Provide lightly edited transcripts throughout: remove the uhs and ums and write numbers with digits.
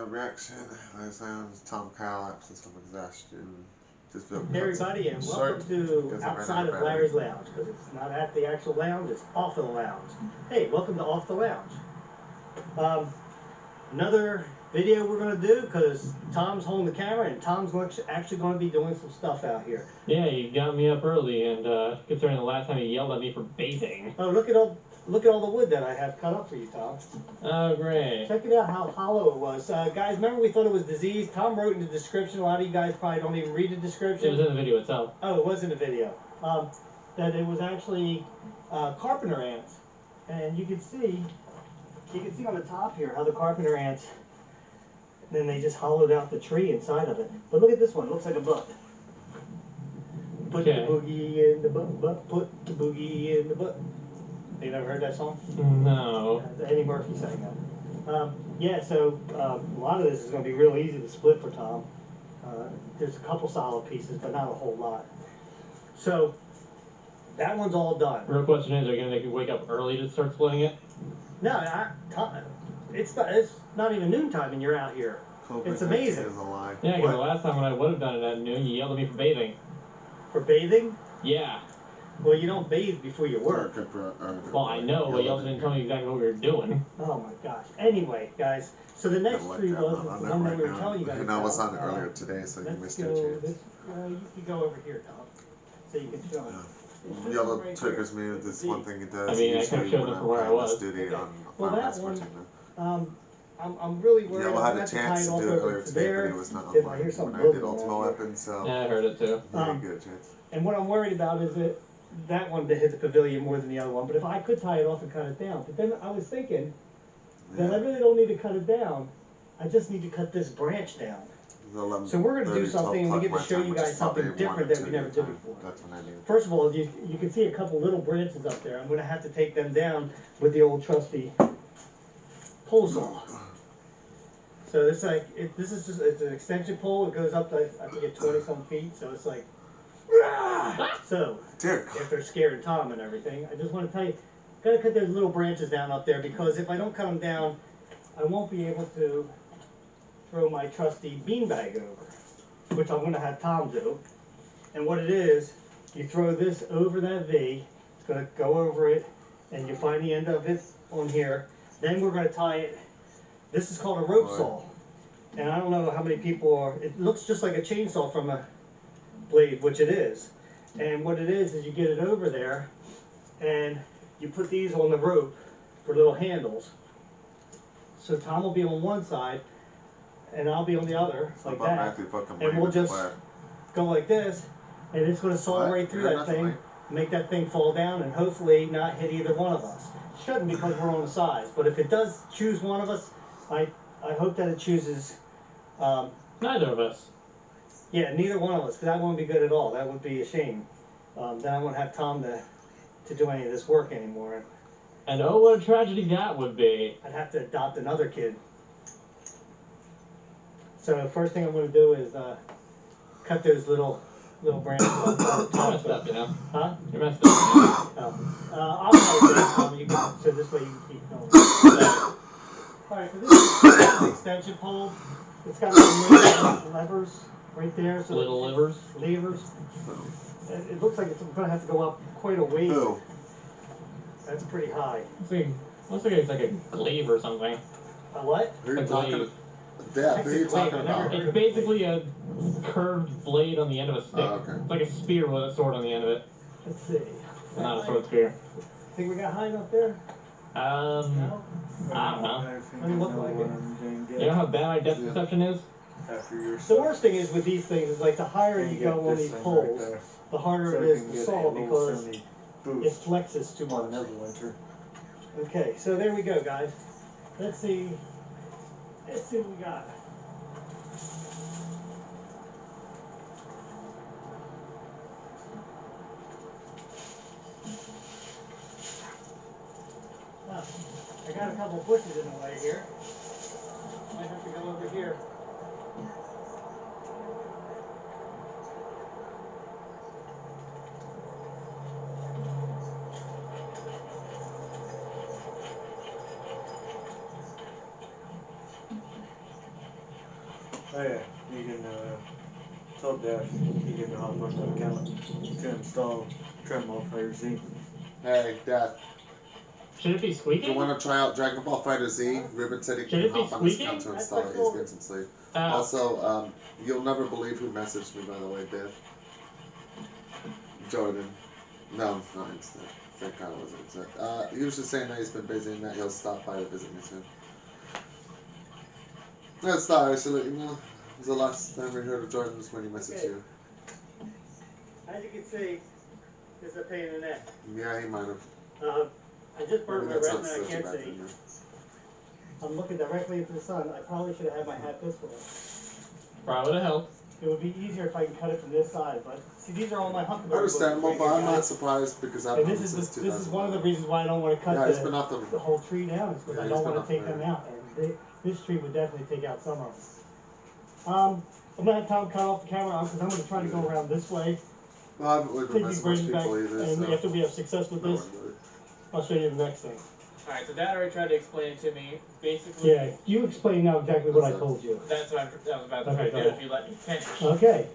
reaction. Last time was Tom Kyle, episode from Exhaustion. Hey everybody, and welcome to Outside of Larry's Lounge, because it's not at the actual lounge, it's off of the lounge. Hey, welcome to Off the Lounge. Another video we're going to do, because Tom's holding the camera, and Tom's actually going to be doing some stuff out here. Yeah, you got me up early, and considering the last time you yelled at me for bathing. Oh, look at all the wood that I have cut up for you, Tom. Oh, great. Check it out how hollow it was. Guys, remember we thought it was diseased? Tom wrote in the description. A lot of you guys probably don't even read the description. It was in the video itself. Oh, it was in the video. That it was actually carpenter ants. And you can see on the top here how the carpenter ants, then they just hollowed out the tree inside of it. But look at this one. It looks like a butt. Put the boogie in the butt, put the boogie in the butt. You never heard that song? No. Eddie Murphy sang that. Yeah, so a lot of this is going to be real easy to split for Tom. There's a couple solid pieces, but not a whole lot. So that one's all done. Real question is, are you going to make you wake up early to start splitting it? No, it's not even noontime and you're out here. It's amazing. Yeah, because the last time when I would have done it at noon, you yelled at me for bathing. For bathing? Yeah. Well, you don't bathe before you work. Well, I know, but you also didn't tell me exactly what we were doing. Oh my gosh. Anyway, guys, so the next three was the one that we were telling you guys about. I was on it earlier today, so you missed your chance. You can go over here, Tom, so you can show it. Yellow triggers me with this one thing it does. I mean, I could have shown them from where I was. Okay. Well, that one, I'm really worried. Yellow had a chance to do it earlier today, but it was not on mine when I did Ultimate Weapon, so... Yeah, I heard it too. You didn't get a chance. And what I'm worried about is that one to hit the pavilion more than the other one, but if I could tie it off and cut it down. But then I was thinking that I really don't need to cut it down. I just need to cut this branch down. So we're going to do something, we get to show you guys something different that we never did before. First of all, you can see a couple little branches up there. I'm going to have to take them down with the old trusty pole saw. So it's like, it's an extension pole. It goes up to, I forget, 20-some feet. So it's like, so if they're scared of Tom and everything, I just want to tell you, gotta cut those little branches down up there, because if I don't cut them down, I won't be able to throw my trusty beanbag over, which I'm going to have Tom do. And what it is, you throw this over that V, it's going to go over it, and you find the end of it on here. Then we're going to tie it. This is called a rope saw. And I don't know how many people are, it looks just like a chainsaw from a blade, which it is. And what it is you get it over there, and you put these on the rope for little handles. So Tom will be on one side, and I'll be on the other, like that. And we'll just go like this, and it's going to saw right through that thing, make that thing fall down, and hopefully not hit either one of us. Shouldn't, because we're on the sides. But if it does choose one of us, I hope that it chooses... neither of us. Yeah, neither one of us, because that won't be good at all. That would be a shame. Then I won't have Tom to do any of this work anymore. And oh, what a tragedy that would be. I'd have to adopt another kid. So the first thing I'm going to do is cut those little branches off the top. You're messed up, you know? Huh? You're messed up. I'll cut it, so this way you can keep going. Alright, so this is the extension pole. It's got some levers right there. So little levers? Levers. It looks like it's going to have to go up quite a ways. Oh. That's pretty high. Looks like it's like a glaive or something. A what? Who are you talking about? It's basically a curved blade on the end of a stick. Oh, okay. It's like a spear with a sword on the end of it. Let's see. Not a sword spear. Think we got high enough there? No? I don't know. Doesn't look like it. You know how bad my depth perception is? The worst thing is with these things is like the higher you go on these poles, the harder it is to saw, because it flexes too much. Okay, so there we go, guys. Let's see what we got. I got a couple bushes in the way here. Might have to go over here. Oh yeah, you can tell Dad he can hop on the account to install trim modifier Z. Hey, Dad. Should it be Do squeaking? you want to try out Dragon Ball Fighter Z? Ruben said he Should can it be hop on his squeaking? account to That's install what it. I He's told getting some sleep. Oh. Also, you'll never believe who messaged me, by the way, Dad. Jordan. No, not instant. Thank God it wasn't instant. He was just saying that he's been busy and that he'll stop by to visit me soon. That's not, I should let you know. It was the last time we heard of Jordan was when he messaged Okay. you. As you can see, this is a pain in the neck. Yeah, he might have. I just burned Maybe my that's not retina, I such a can't bad see. thing, I'm looking directly into the sun. I probably should have had my hat this way. Probably would have helped. It would be easier if I can cut it from this side, but see, these are all my huckleberry bushes Understandable, right but here, I'm not guys. surprised because I've And known this since is one of the 2009. reasons why I don't want to cut Yeah, it's been off the the... whole tree down, is because Yeah, I he's don't been want off to take the- them out. And this tree would definitely take out some of them. I'm going to have Tom cut off the camera because I'm going to try to go around this way. Well, I haven't really Take been these messing much branches back, people either, and so... after we have success with no this, one really. I'll show you the next thing. Alright, so Dad already tried to explain it to me. Basically, Yeah, you explain now exactly what I told you. that's what I was about to Okay, try to go do ahead. if you let me finish. Okay.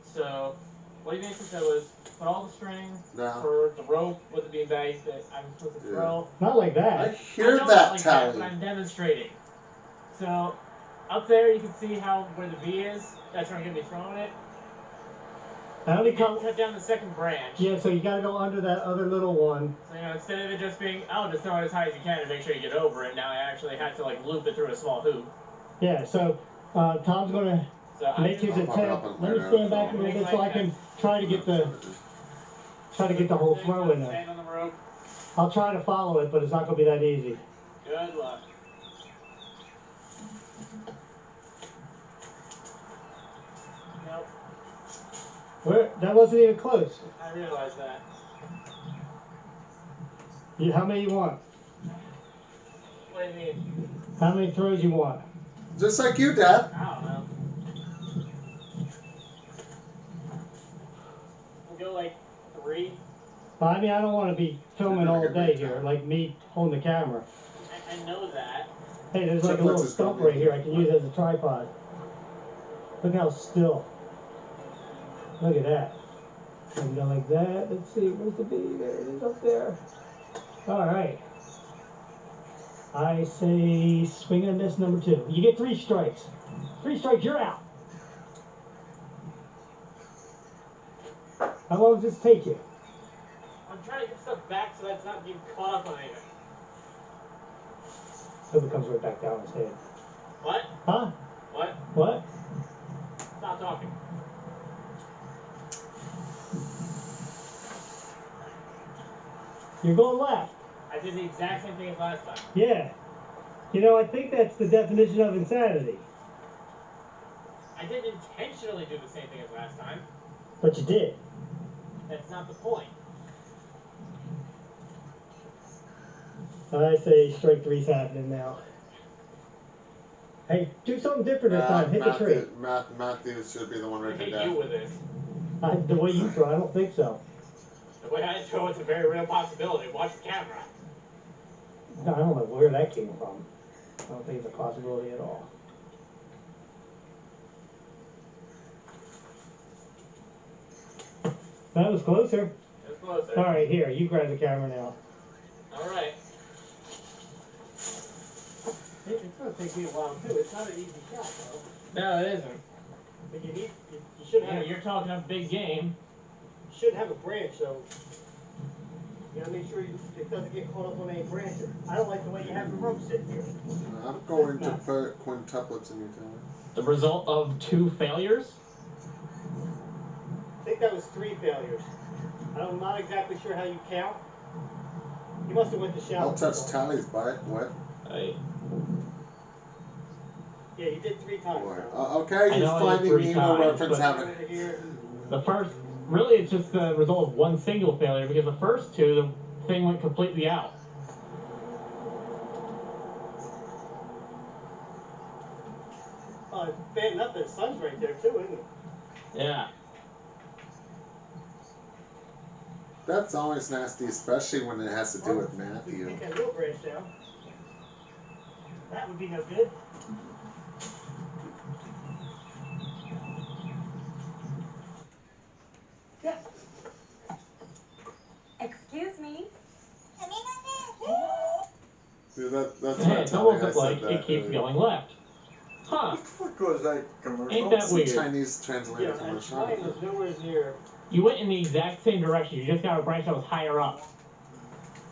So, what he basically said was put all the string Now, for the rope with the beanbag that I'm supposed to throw. Not like I that. hear I know that, not like Tally. but I'm demonstrating. So, up there you can see how where the V is. That's where I'm going to be throwing it. I only You can cut. cut down the second branch. Yeah, so you got to go under that other little one. So, instead of it just being, oh, just throw it as high as you can and make sure you get over it, now I actually have to, loop it through a small hoop. Yeah, so Tom's going to So, I make just, his I'll pop it up attempt. on Let me later. stand back a little bit so I can try to get the whole throw in there. stand on the rope. I'll try to follow it, but it's not going to be that easy. Good luck. Nope, That wasn't even close. I realize that. How many you want? What do you mean? How many throws you want? Just like you, Dad. I don't know. We'll go 3. I mean, I don't want to be filming all day here, like me holding the camera. I know that. Hey, there's like a Triplets little is stump coming. right here I can use as a tripod. Look how still. Look at that. And go like that. Let's see, where's the bee? There it is up there. Alright. I say swing and miss number 2. You get 3 strikes. 3 strikes, you're out. How long does this take you? I'm trying to get stuff back so that's not being caught up on anything. Hope it comes right back down his head. What? Huh? What? What? Stop talking. You're going left. I did the exact same thing as last time. Yeah. You know, I think that's the definition of insanity. I didn't intentionally do the same thing as last time. But you did. That's not the point. I say strike 3's happening now. Hey, do something different this time. Hit the tree. Matthews should be the one I'm right gonna there, hit Dad. you with this. The way you throw, I don't think so. The way I throw it's a very real possibility. Watch the camera. No, I don't know where that came from. I don't think it's a possibility at all. That was closer. It's closer. Alright, here, you grab the camera now. Alright. It's going to take me a while, too. It's not an easy shot, though. No, it isn't. But you should Yeah, have, you're talking a big game. you should have a branch, so you gotta make sure it doesn't get caught up on any branch. I don't like the way you have the rope sitting here. I'm going to put quintuplets in you, Taylor. The result of 2 failures? I think that was 3 failures. I'm not exactly sure how you count. You must have went to shower. I'll touch before. Tally's butt. What? Yeah, you did 3 times. Boy. now. Okay, I he's know I did finding 3 Nemo times, reference but- having. Over here. The first, really it's just the result of 1 single failure because the first 2, the thing went completely out. Bad enough that the sun's right there too, isn't it? Yeah. That's always nasty, especially when it has to do with We can Matthew. take that little branch down. That would be no good. it's Tommy, almost I like said that it keeps earlier. going left. Huh. What the fuck was that commercial? Ain't that It's a weird? Chinese Yeah, translated and commercial. mine was nowhere near. You went in the exact same direction. You just got a branch that was higher up.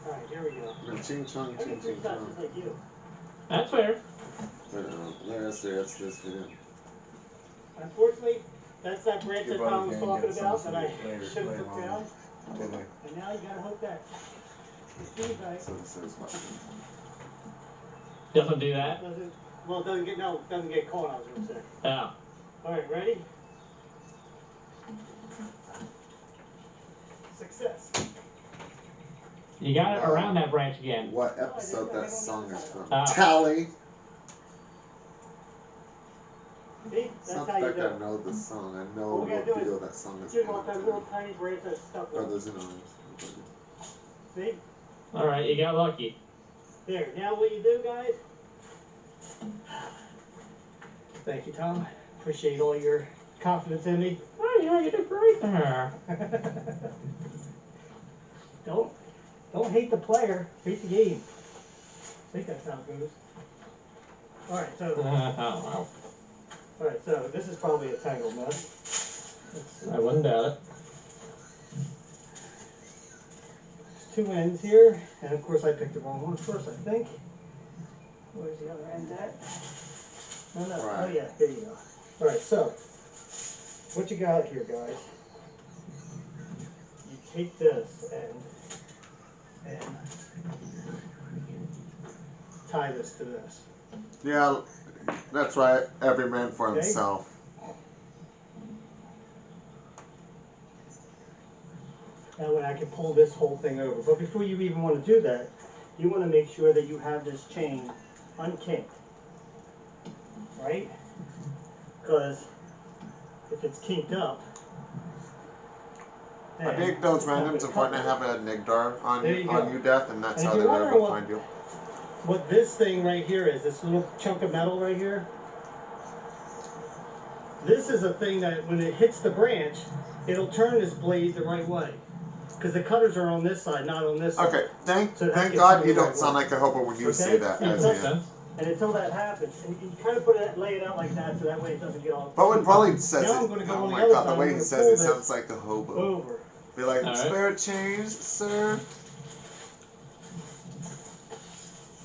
Alright, here we go. Ching chong, I ching get 3 ching shots chong. just like you. That's fair. But that's this video. Unfortunately, that's that branch that Your Tom was brother talking can get about some that I later- should have later took on. down. Today. And now you gotta hope that it seems like So this is what. Doesn't do that. doesn't get caught, I was gonna say. Yeah. Alright, ready? Success. You got it around that branch again. What episode that song is from? Ah. Tally. See? It's That's not how the you fact do I it. know the song. I know All we gotta what do is video that song is Get off from. that little tiny branch that's stuck with it. Brothers in Arms. See? Alright, you got lucky. There, now what you do, guys? Thank you, Tom. Appreciate all your confidence in me. Oh, yeah, you did great there. Don't hate the player, hate the game. I think that's how it goes. Alright, so Oh, alright, so this is probably a tangled mess. wow. I wouldn't doubt it. There's 2 ends here, and of course I picked the wrong one first, I think. Where's the other end at? No, no, oh Right. yeah, here you go. Alright, so, what you got here, guys? You take this and tie this to this. Yeah, that's right. Every man for Okay. himself. That way I can pull this whole thing over. But before you even want to do that, you want to make sure that you have this chain unkinked. Right? Because if it's kinked up, I then think those it's not randoms gonna important to cut have a Nigdar on There you go. you, Death, and that's And how if they you're were able wondering to what- find you. What this thing right here is, this little chunk of metal right here, this is a thing that when it hits the branch, it'll turn this blade the right way. Because the cutters are on this side, not on this side. Okay, thank So it has to thank get God through you the don't right sound way. like a hobo when you Okay? say that Yeah, as Makes in. sense. And until that happens, and you kind of lay it out like that, so that way it doesn't get all But when Pauline says Now it, I'm gonna go oh on the my other God, the side, way I'm he gonna says pull it this sounds like the hobo. over. Be like, Alright. spare change, sir.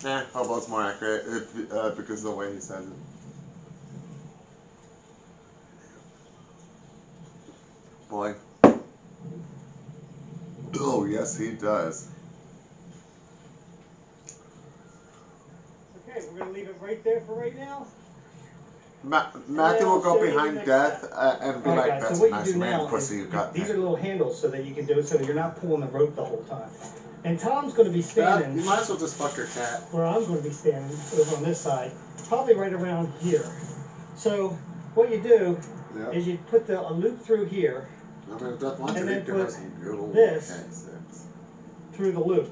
Nah, hobo's more accurate because of the way he says it. Boy. Oh, yes, he does. Okay, we're gonna leave it right there for right now. Matthew will I'll go show you the behind next Death step. and be All right, like, guys, that's so a what nice you do man now pussy is you got these there. are little handles so that you can do it so that you're not pulling the rope the whole time. And Tom's gonna be Dad, standing you might as well just fuck your cat. where I'm gonna be standing over on this side, probably right around here. So what you do Yeah. is you put a loop through here, I mean, if Death wants And to, then he can have put some good old this. cat sex. through the loop.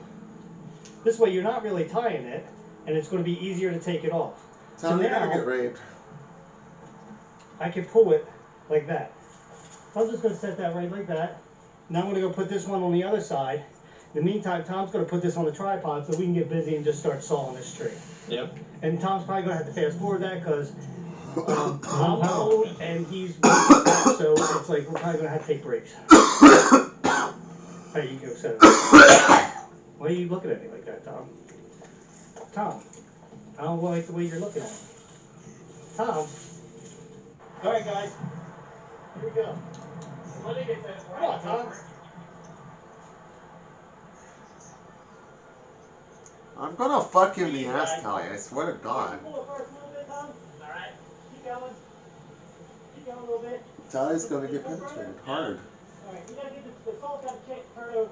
This way you're not really tying it, and it's gonna be easier to take it off. Tell So me you're gonna now- get raped. I can pull it like that. I'm just gonna set that right like that. Now I'm gonna go put this one on the other side. In the meantime, Tom's gonna put this on the tripod so we can get busy and just start sawing this tree. Yep. And Tom's probably gonna have to fast forward that because I'm old and he's back, so it's like we're probably gonna have to take breaks. Hey, you go set it up. Why are you looking at me like that, Tom? Tom, I don't like the way you're looking at me. Tom. All right, guys. Here we go. Let me get that. Come on, Tom. I'm gonna fuck you in the ass, Tally. I swear to God. Pull it first a little bit, Tom. Alright. Keep going. Keep going a little bit. Tally's gonna get penetrated hard. All right, you gotta get the salt got to turn over.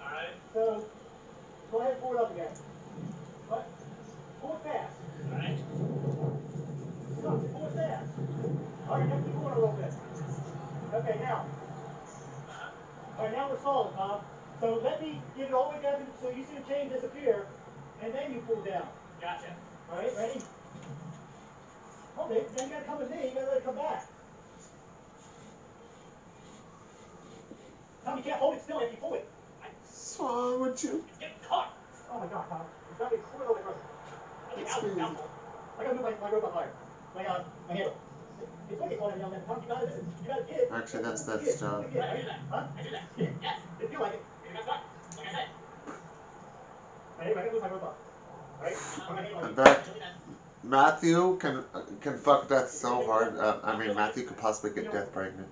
Alright. So, go ahead and pull it up again. What? Pull it fast. Alright. Come on, pull it fast. All right, now keep going a little bit. Okay, now. All right, now we're solid, Tom. So let me get it all the way down so you see the chain disappear, and then you pull down. Gotcha. All right, ready? Hold it. Then you gotta come with me. You gotta let it come back. Tom, you can't hold it still if you pull it. What's wrong with you? Get caught. Oh my God, Tom. It's got me coiled around. That's crazy. I gotta move my robot hard. My handle. It's wicked going down there. Tom, you gotta listen. You gotta give. Actually, that's Death's job. I do that. Huh? I do that. Yes. If you like it. Maybe that's fine. Like I said. Alright, anyway, I gotta move my robot. Alright? In fact, Matthew can fuck Death so hard. I mean, Matthew could possibly get Death pregnant.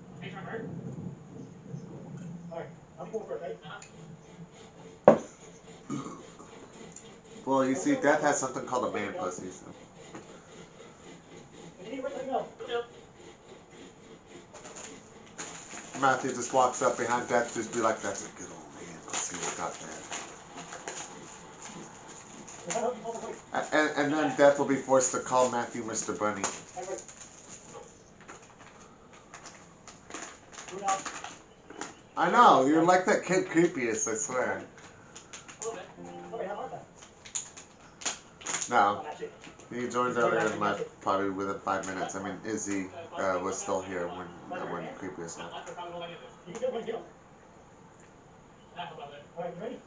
Alright, I'm going first, right? Well, you see, Death has something called a man pussy, so. If you need to let me know. Matthew just walks up behind Death, just be like, "That's a good old man pussy you got there." And then Death will be forced to call Matthew Mr. Bunny. I know, you're like that kid Creepiest, I swear. No. He joined earlier in life, probably within 5 minutes. I mean, Izzy was still here when Creepiest left. Alright, you ready?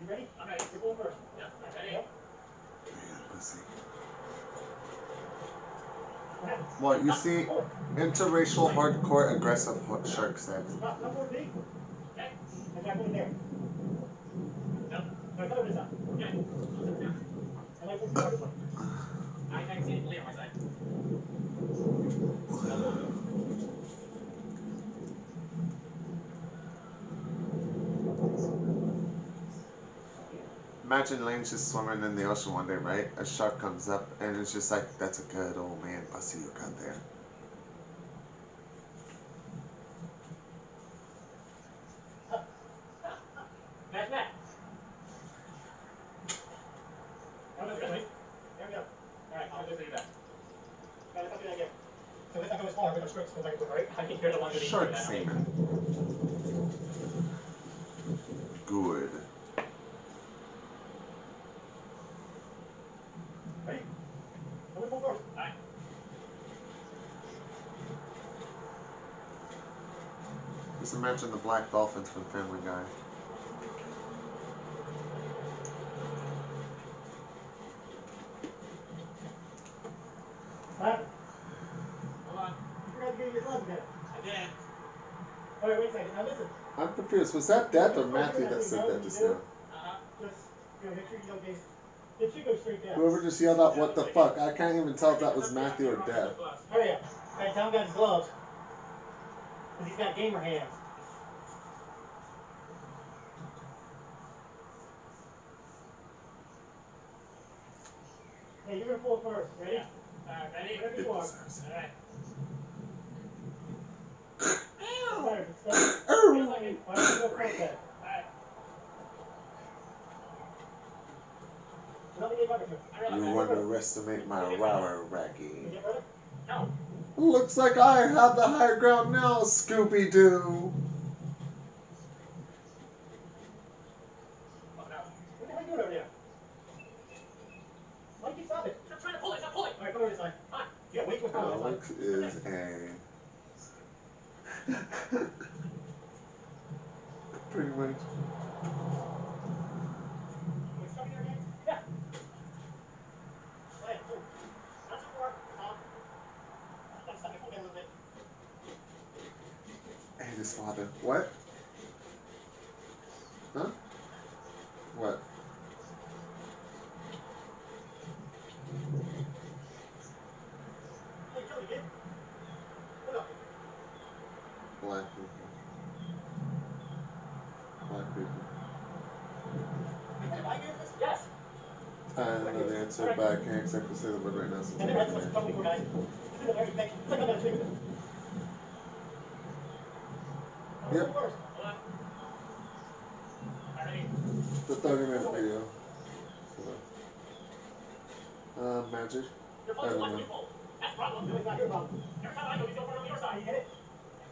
You ready? I'm ready. You're going first. Yeah, I'm ready. Man, pussy. Well, you see, interracial, hardcore, aggressive shark sex. Stop, come forward, please. Okay. And try to put it there. No. Alright, cover this up. Okay. And I put this one. I can see it clear on my side. Imagine Lane's just swimming in the ocean one day, right? A shark comes up and it's just like, "That's a good old man pussy you got there." That's that. There we go. Alright, I'll just leave that. Gotta do that again. So this I go as far with the strips because I can put right. I think you're the one doing Shark that. semen. Good. Ready? I'm gonna pull first. Alright. Just imagine the black dolphins from Family Guy. What happened? Hold on. You forgot to get your gloves again. I did. Alright, wait a second. Now listen. I'm confused. Was that Death or Matthew that said that just now? Uh-huh. Just, make sure you don't get. It should go straight down. Whoever just yelled out, "What the fuck?" I can't even tell if that was Matthew or Death. Hurry up. Alright, Tom got his gloves. Because he's got gamer hands. Hey, you're gonna pull it first. Ready? Ready? Whatever you are. Alright. Alright, stop. Alright, you go first then. Alright. Nothing to get to. You underestimate my rawr raggy. You get ready? No. Looks like I have the higher ground now, Scooby-Doo. What the hell are you doing over there? Why do you keep stopping? I'm trying to pull it. Stop pulling. Alright, come over this side. Come on. Yeah, wait till it's on this Alex side. is a... Pretty much. Wait, stuck in there again? Yeah. Go ahead. Move. Not too far. Tom. I'm stuck. Pull in a little bit. And his father. What? Huh? What? Hey, Joey, kid. What up? Black people. Black people. Wait, did I get this? Yes. I don't know the answer, but I can't exactly say the word right now. So And then that's what's trouble for guys. It's in the very thing. It's like I'm gonna sleep with it. Yep. First. Hold on. Alright, ready? The 30-minute video. Magic. You're I pulling too don't much to know. be pulled. That's the problem. No, it's not your problem. Every time I go, he's going further on your side. You get it?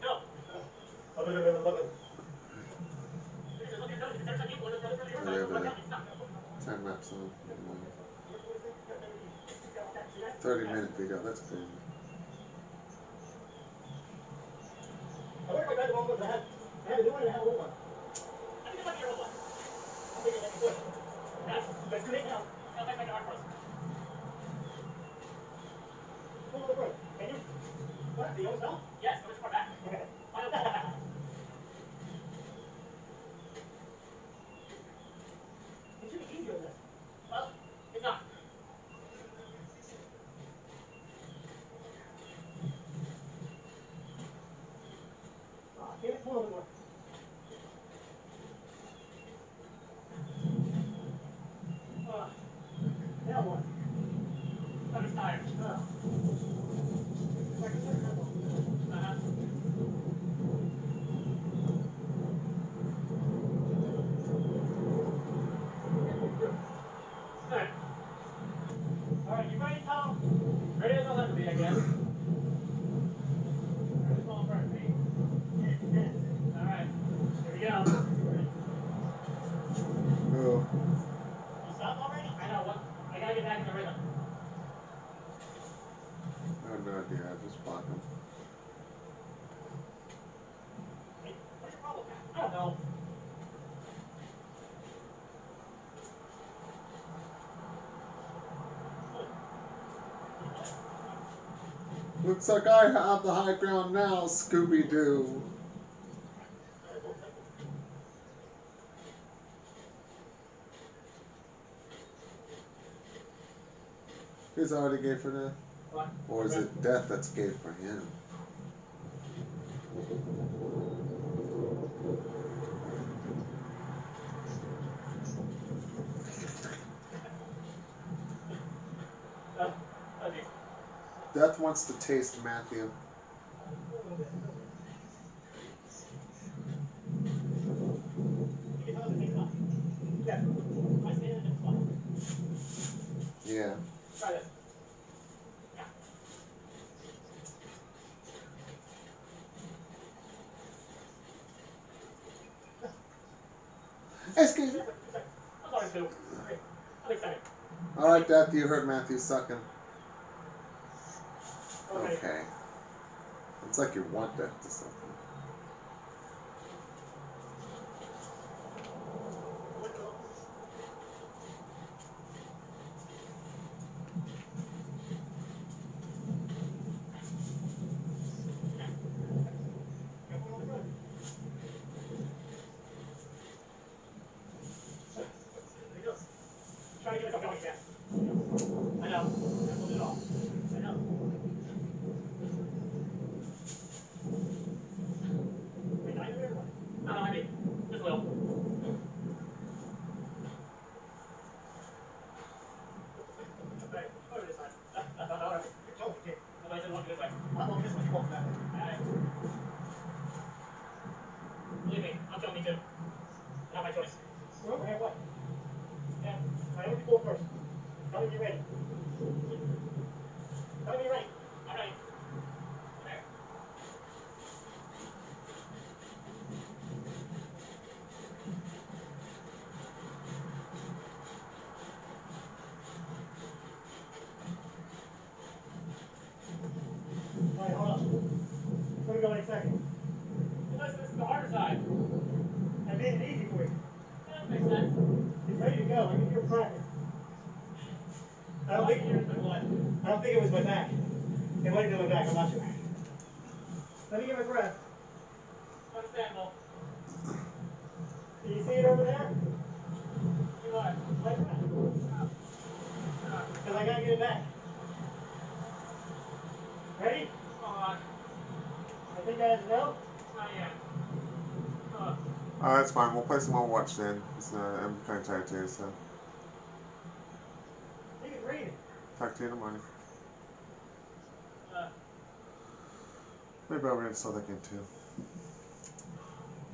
No. Look. Because look, you're telling me, every time you pull it, it's further on your side. Whatever. It's stuck. Time lapse on. 30-minute video. That's crazy. I wonder if I got the wrong one. I had a new one and I had an old one. I think it might be your old one. I'm thinking I can do it. Yes. But it's too late now. That might make it hard for us. You want to smell? Yes, go too far back. Okay. I don't know. It should be easier than this. Well, it's not. Oh, damn it, pull a little more. Now what? I'm just tired. Uh-huh. Alright. Alright, you ready, Tom? Ready as I'll have to be, I guess. Who's going first, me? Alright. Here we go. Who? You stop already? I know what. I gotta get back in the rhythm. I have no idea. I just block him. Hey, what's your problem? I don't know. Looks like I have the high ground now, Scooby-Doo. He's already gay for death? What? Or is it death that's gay for him? Okay. Death wants to taste Matthew. Yeah. I stand in a different spot. Yeah. Try this. Excuse me. I'm sorry, Stu. Okay. I'm excited. Alright, Death, you heard Matthew sucking. Okay. Okay. It's like you want Death to suck. Try to get myself going again. I know. I pulled it off. I know. Wait, I know what? I don't know, maybe. Just a little. Okay, over this time. Alright. You're totally kidding. Nobody said walk this way. I'm going this way, you walk that way. Alright. Believe me, I'm telling you too. Not my choice. We're over halfway. Yeah. Alright, let me pull first. Tell me when you're ready. Tell me when you're ready. I'm ready. There. Alright, hold on. It's gonna go in a second. Well, this is the harder side. I made it easy for you. Yeah, that makes sense. It's ready to go. I can hear it cracking. I don't think it was my back. It might have been my back, I'm not sure. Let me get my breath. Understandable. Do you see it over there? See what? My breath. Because I gotta get it back. Ready? Hold on. I think I have to know. Not yet. That's fine. We'll play some more Watch then. I'm playing tired too, so. I think it's raining. Talk to you in the morning. Uh, Maybe I'll install that game too.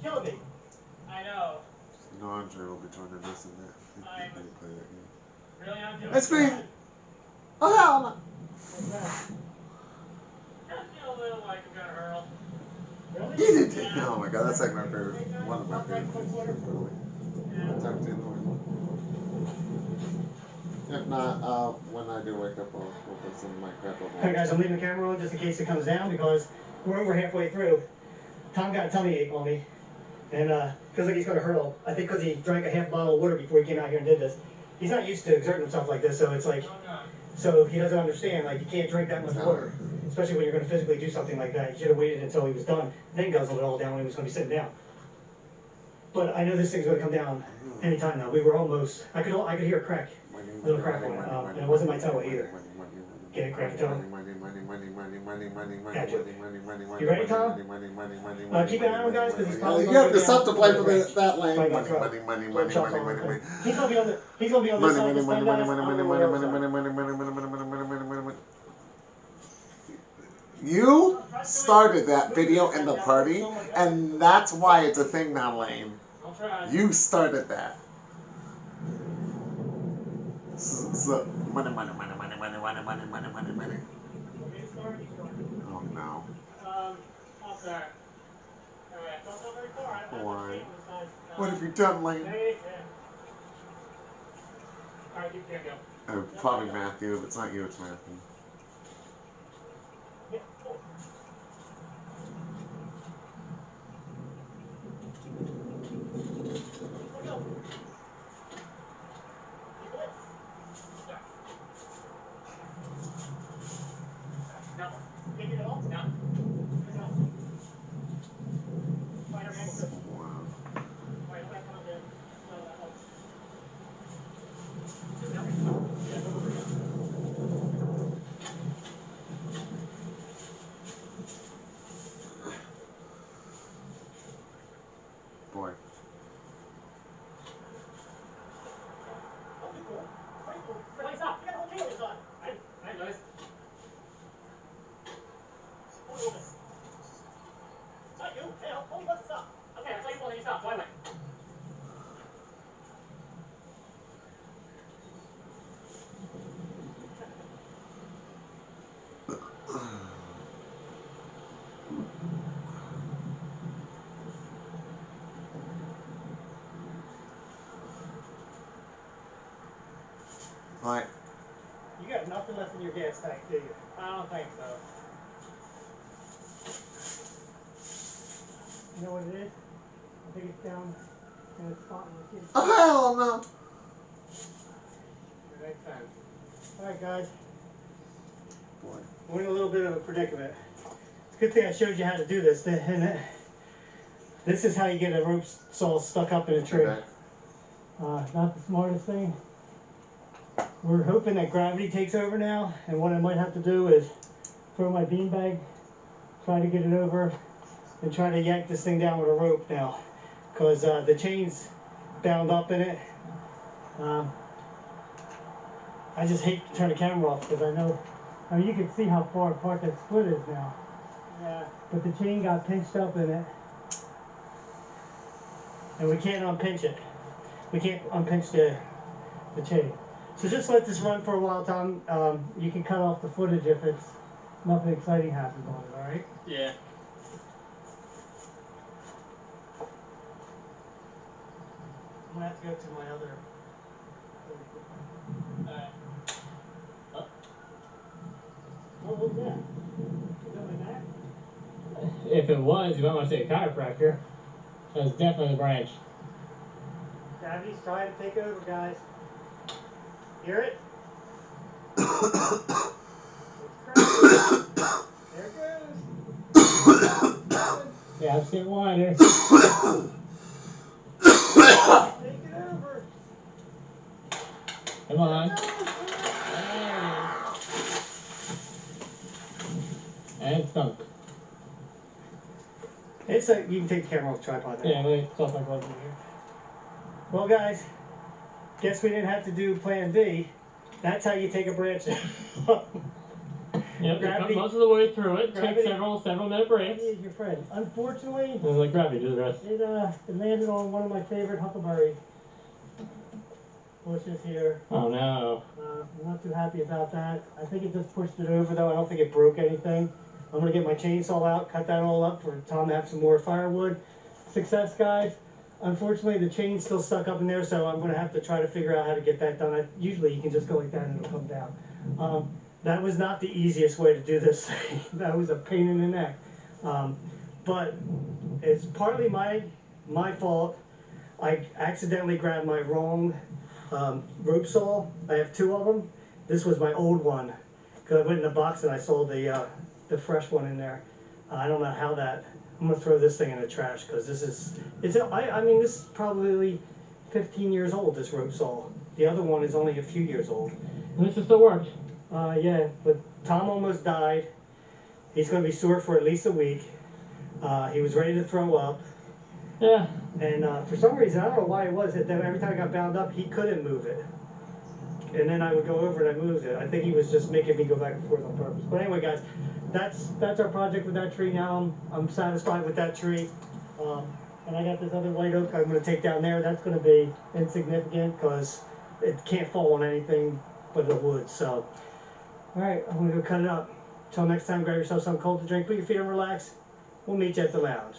Killing me. I know. No, Andre will be joining us in that. I'm- When you play that game. Really not doing It's me! bad. Oh, hell no! What's that? I feel a little like I'm gonna hurl. Really? Easy! Oh my god, that's like my favorite. One of my favorite things. Really. Yeah. Talk to you in the morning. If not, when I do wake up, we'll put some Minecraft over. Alright guys, I'm leaving the camera on just in case it comes down because we're over halfway through. Tom got a tummy ache on me. And feels like he's gonna hurl. I think because he drank a half bottle of water before he came out here and did this. He's not used to exerting himself like this, so it's like Oh, no. So he doesn't understand, like, you can't drink that much water, especially when you're gonna physically do something like that. You should have waited until he was done, then guzzled it all down when he was gonna be sitting down. But I know this thing's gonna come down anytime now. We were almost, I could hear a crack, little crack on it, and it wasn't my toe either. Get it, crack toe? Gotcha. You ready, Tom? Keep an eye on guys, because he's probably You gonna have go to stop down to play the for branch. that lane. Right, Money, that's right. money, money, money, money, money, money. He's gonna be on this Money, side. money, This money, time, money, guys. money, I'm money, on money, the money, other money, side. money, money, money, money, money, money. You started that video in the party, and that's why it's a thing now, Lane. I'll try. You started that. So, money, money, money, money, money, money, money, money, money, money. Oh no. I'll try. Alright, don't go very far. Why? What have you done, Lane? Alright, keep going, go. Probably Matthew. If it's not you, it's Matthew. Boy. What? You got nothing left in your gas tank, do you? I don't think so. You know what it is? I think it's down in a spot in the kitchen. Oh, hell no. That makes sense. Alright, guys. Boy. We're in a little bit of a predicament. It's a good thing I showed you how to do this. This is how you get a rope saw stuck up in a tree. Okay. Not the smartest thing. We're hoping that gravity takes over now, and what I might have to do is throw my beanbag, try to get it over, and try to yank this thing down with a rope now, because the chain's bound up in it. I just hate to turn the camera off because I mean, you can see how far apart that split is now. Yeah. But the chain got pinched up in it, and we can't unpinch it. We can't unpinch the chain. So just let this run for a while, Tom. You can cut off the footage if it's nothing exciting happens on it, alright? Yeah. I'm gonna have to go to my other. Alright. What was that? Is that my back? If it was, you might want to say a chiropractor. That was definitely the branch. Gravity's trying to take over, guys. Hear it? It's cracking. There it goes. Yeah, I'm getting wider. Take it over. Come on. And it's stunk. It's like you can take the camera off the tripod now. Yeah, let me toss my gloves in here. Well, guys, guess we didn't have to do Plan B. That's how you take a branch down. Yep, you Gravity- cut most of the way through it. gravity- Take several minute breaks. Gravity is your friend. Unfortunately, And let gravity do the rest. it landed on one of my favorite huckleberry bushes here. Oh no. I'm not too happy about that. I think it just pushed it over though. I don't think it broke anything. I'm gonna get my chainsaw out, cut that all up for Tom to have some more firewood. Success, guys. Unfortunately, the chain's still stuck up in there, so I'm gonna have to try to figure out how to get that done. Usually you can just go like that and it'll come down. That was not the easiest way to do this. That was a pain in the neck. But it's partly my fault. I accidentally grabbed my wrong rope saw. I have two of them. This was my old one, because I went in the box and I saw the fresh one in there. I don't know how that. I'm gonna throw this thing in the trash because this is. I mean, this is probably 15 years old. This rope saw. The other one is only a few years old. And this still works. Yeah, but Tom almost died. He's gonna be sore for at least a week. He was ready to throw up. Yeah. And for some reason, I don't know why it was, that every time I got bound up, he couldn't move it. And then I would go over and I moved it. I think he was just making me go back and forth on purpose. But anyway, guys, that's our project with that tree. Now I'm satisfied with that tree. And I got this other white oak I'm going to take down there. That's going to be insignificant because it can't fall on anything but the wood. So, all right, I'm going to go cut it up. Till next time, grab yourself something cold to drink, put your feet on, relax. We'll meet you at the lounge.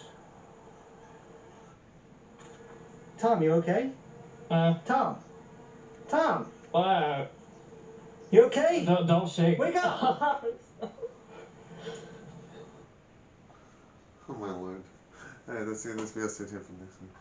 Tom, you okay? Tom. You okay? Don't shake. Wake up! Oh my lord. Alright, let's see this video. Stay tuned for next week.